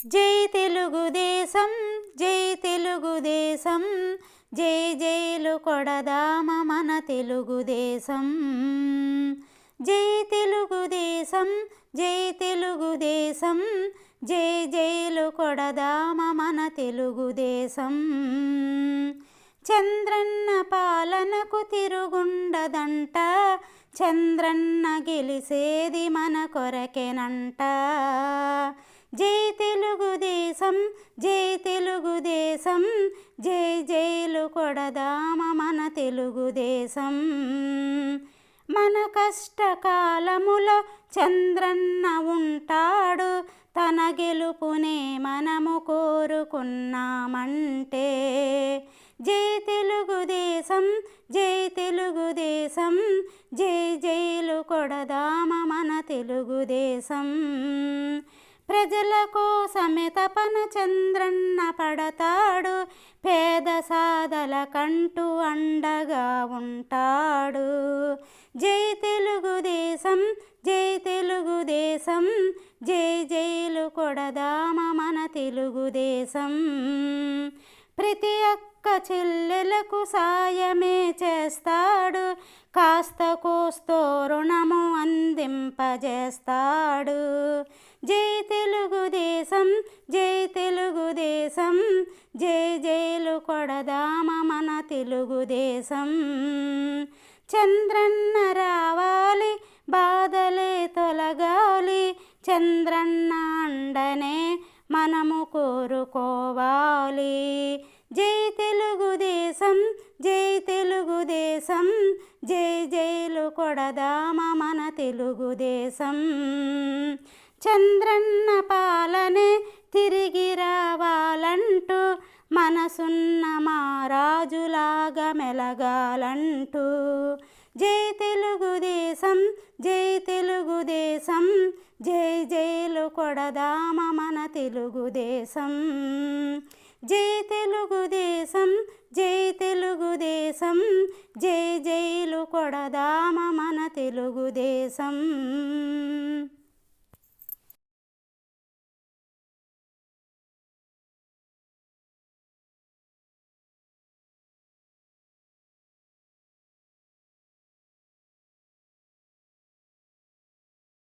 జై తెలుగుదేశం, జై తెలుగుదేశం, జై జైలు కొడదామ మన తెలుగుదేశం. జై తెలుగుదేశం, జై తెలుగుదేశం, జై జైలు కొడదామ మన తెలుగుదేశం. చంద్రన్న పాలనకు తిరుగుండదంట, చంద్రన్న గెలిసేది మన కొరకెనంట. జై తెలుగుదేశం, జై తెలుగుదేశం, జై జైలు కొడదామ మన తెలుగుదేశం. మన కష్టకాలములో చంద్రన్న ఉంటాడు, తన గెలుపునే మనము కోరుకున్నామంటే. జై తెలుగుదేశం, జై తెలుగుదేశం, జై జైలు కొడదామ మన తెలుగుదేశం. ప్రజల కోసమే తపన చంద్రన్న పడతాడు, పేద సాదల కంటూ అండగా ఉంటాడు. జై తెలుగుదేశం, జై తెలుగుదేశం, జై జైలు కొడదామ మన తెలుగుదేశం. ప్రతి అక్క చెల్లెలకు సాయమే చేస్తాడు, కాస్త కోస్తో రుణము అందింపజేస్తాడు. జై తెలుగుదేశం, జై తెలుగుదేశం, జై జైలు కొడదామ మన తెలుగుదేశం. చంద్రన్న రావాలి, బాధలే తొలగాలి, చంద్రన్న అండనే మనము కోరుకోవాలి. జై తెలుగుదేశం, జై తెలుగుదేశం, జై జైలు కొడదామ మన తెలుగుదేశం. చంద్రన్న పాలనే తిరిగి రావాలంటూ, మనసున్న మా రాజులాగా మెలగాలంటూ. జై తెలుగుదేశం, జై తెలుగుదేశం, జై జైలు కొడదామ మన తెలుగుదేశం. జై తెలుగుదేశం, జై తెలుగుదేశం, జై జైలు కొడదామ మన తెలుగుదేశం.